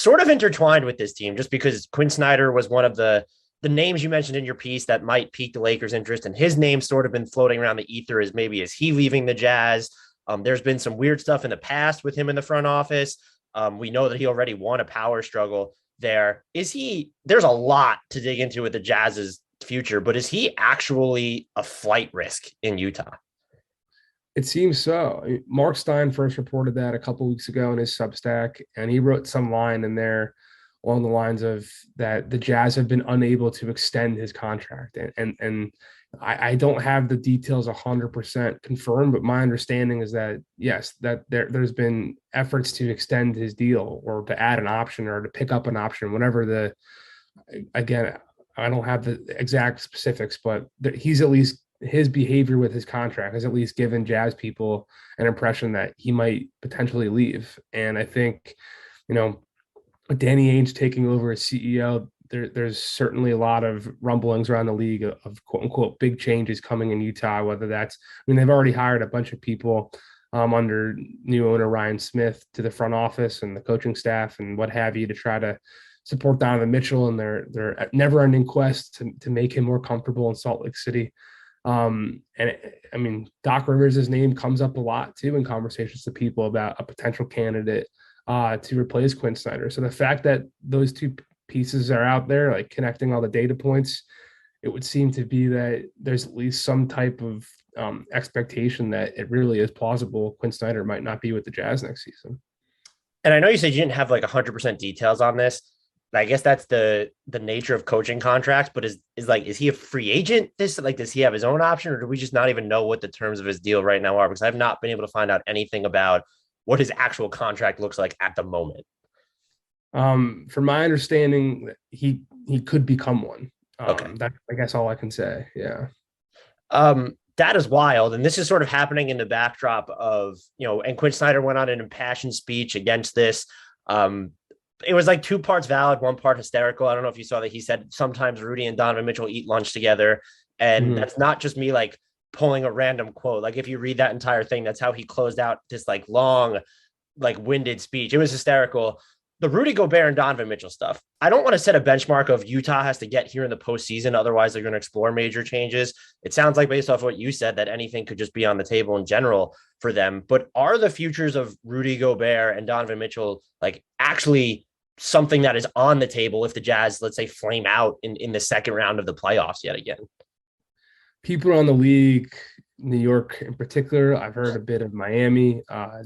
sort of intertwined with this team just because Quin Snyder was one of the names you mentioned in your piece that might pique the Lakers' interest, and his name's sort of been floating around the ether as maybe is he leaving the Jazz. There's been some weird stuff in the past with him in the front office. We know that he already won a power struggle there. Is he? There's a lot to dig into with the Jazz's future, but is he actually a flight risk in Utah? It seems so. Mark Stein first reported that a couple weeks ago in his Substack, and he wrote some line in there along the lines of that the Jazz have been unable to extend his contract. And I don't have the details 100% confirmed, but my understanding is that yes, that there's been efforts to extend his deal or to add an option or to pick up an option, whatever the again, I don't have the exact specifics, but he's at least his behavior with his contract has at least given Jazz people an impression that he might potentially leave. And I think, you know, with Danny Ainge taking over as CEO, there's certainly a lot of rumblings around the league of quote unquote big changes coming in Utah, whether that's, I mean, they've already hired a bunch of people under new owner Ryan Smith to the front office and the coaching staff and what have you to try to support Donovan Mitchell and their never-ending quest to make him more comfortable in Salt Lake City. I mean, Doc Rivers' name comes up a lot too in conversations to people about a potential candidate to replace Quin Snyder. So the fact that those two pieces are out there, like connecting all the data points, it would seem to be that there's at least some type of expectation that it really is plausible Quin Snyder might not be with the Jazz next season. And I know you said you didn't have like 100% details on this. I guess that's the nature of coaching contracts, but is he a free agent? Does he have his own option, or do we just not even know what the terms of his deal right now are? Because I've not been able to find out anything about what his actual contract looks like at the moment. From my understanding, he could become one. Okay. That's I guess all I can say. Yeah. That is wild. And this is sort of happening in the backdrop of, and Quin Snyder went on an impassioned speech against this. It was like two parts valid, one part hysterical. I don't know if you saw that he said sometimes Rudy and Donovan Mitchell eat lunch together. And Mhm. that's not just me like pulling a random quote. Like if you read that entire thing, that's how he closed out this like long, like winded speech. It was hysterical. The Rudy Gobert and Donovan Mitchell stuff. I don't want to set a benchmark of Utah has to get here in the postseason. Otherwise, they're going to explore major changes. It sounds like based off what you said that anything could just be on the table in general for them. But are the futures of Rudy Gobert and Donovan Mitchell like actually something that is on the table if the Jazz, let's say, flame out in the second round of the playoffs yet again? People around the league, New York in particular, I've heard a bit of Miami,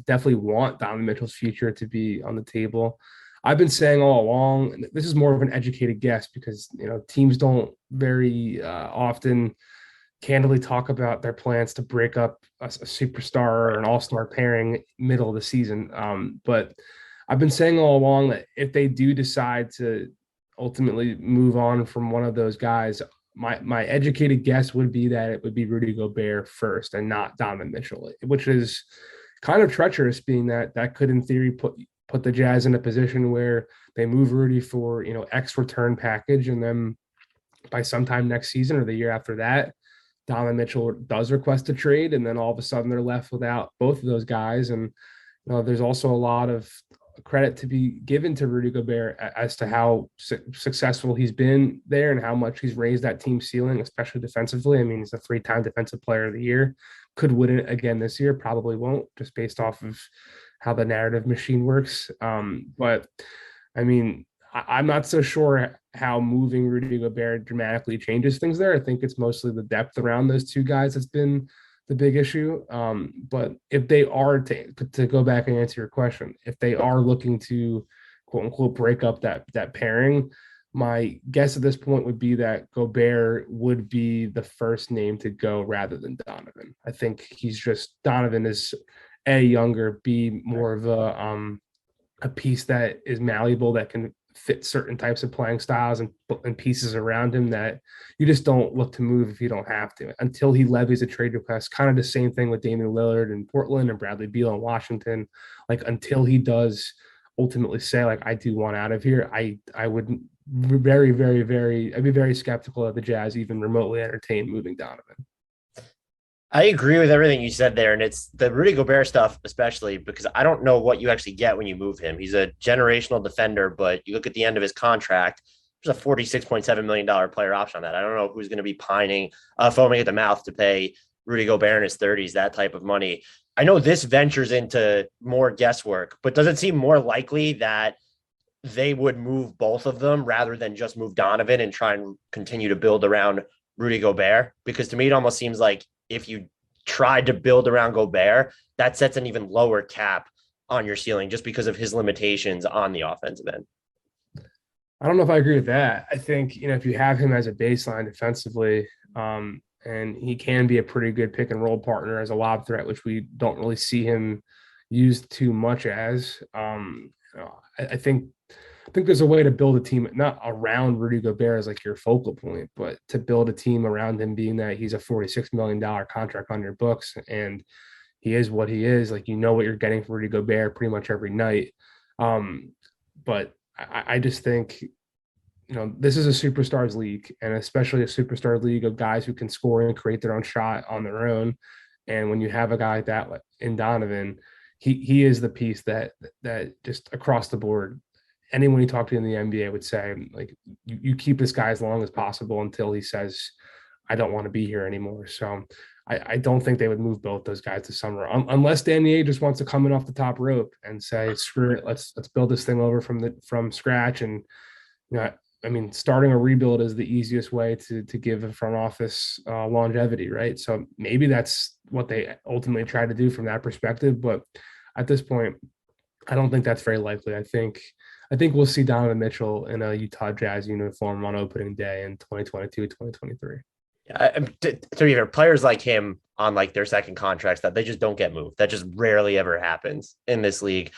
definitely want Donovan Mitchell's future to be on the table. I've been saying all along, and this is more of an educated guess because teams don't very often candidly talk about their plans to break up a superstar or an all-star pairing middle of the season. But I've been saying all along that if they do decide to ultimately move on from one of those guys, my educated guess would be that it would be Rudy Gobert first and not Donovan Mitchell, which is kind of treacherous, being that that could in theory put the Jazz in a position where they move Rudy for X return package, and then by sometime next season or the year after that, Donovan Mitchell does request a trade, and then all of a sudden they're left without both of those guys. And there's also a lot of credit to be given to Rudy Gobert as to how successful he's been there and how much he's raised that team ceiling, especially defensively. I mean, he's a 3-time defensive player of the year, could win it again this year, probably won't, just based off of how the narrative machine works. But I mean, I'm not so sure how moving Rudy Gobert dramatically changes things there. I think it's mostly the depth around those two guys that's been the big issue. But if they are to go back and answer your question, if they are looking to quote unquote break up that pairing, my guess at this point would be that Gobert would be the first name to go rather than Donovan. I think Donovan is A, younger, B, more of a piece that is malleable, that can fit certain types of playing styles and pieces around him that you just don't look to move if you don't have to until he levies a trade request. Kind of the same thing with Damian Lillard in Portland and Bradley Beal in Washington. Like until he does ultimately say like I do want out of here, I would very, very, very, I'd be very skeptical of the Jazz even remotely entertain moving Donovan. I agree with everything you said there. And it's the Rudy Gobert stuff, especially because I don't know what you actually get when you move him. He's a generational defender, but you look at the end of his contract, there's a $46.7 million player option on that. I don't know who's going to be foaming at the mouth to pay Rudy Gobert in his 30s, that type of money. I know this ventures into more guesswork, but does it seem more likely that they would move both of them rather than just move Donovan and try and continue to build around Rudy Gobert? Because to me, it almost seems like if you tried to build around Gobert, that sets an even lower cap on your ceiling just because of his limitations on the offensive end. I don't know if I agree with that. I think, if you have him as a baseline defensively, and he can be a pretty good pick and roll partner as a lob threat, which we don't really see him used too much as. I think there's a way to build a team not around Rudy Gobert as like your focal point, but to build a team around him, being that he's a $46 million contract on your books and he is what he is. Like, what you're getting from Rudy Gobert pretty much every night. But I just think, this is a superstars league, and especially a superstar league of guys who can score and create their own shot on their own. And when you have a guy like that, like in Donovan, he is the piece that just across the board, anyone you talk to in the NBA would say, like, you keep this guy as long as possible until he says, I don't want to be here anymore. So I don't think they would move both those guys this summer, unless Danny just wants to come in off the top rope and say, screw it, let's build this thing over from scratch. And starting a rebuild is the easiest way to give a front office longevity, right? So maybe that's what they ultimately try to do from that perspective. But at this point, I don't think that's very likely. I think we'll see Donovan Mitchell in a Utah Jazz uniform on opening day in 2022, 2023. Yeah, to be fair, players like him on like their second contracts that they just don't get moved. That just rarely ever happens in this league.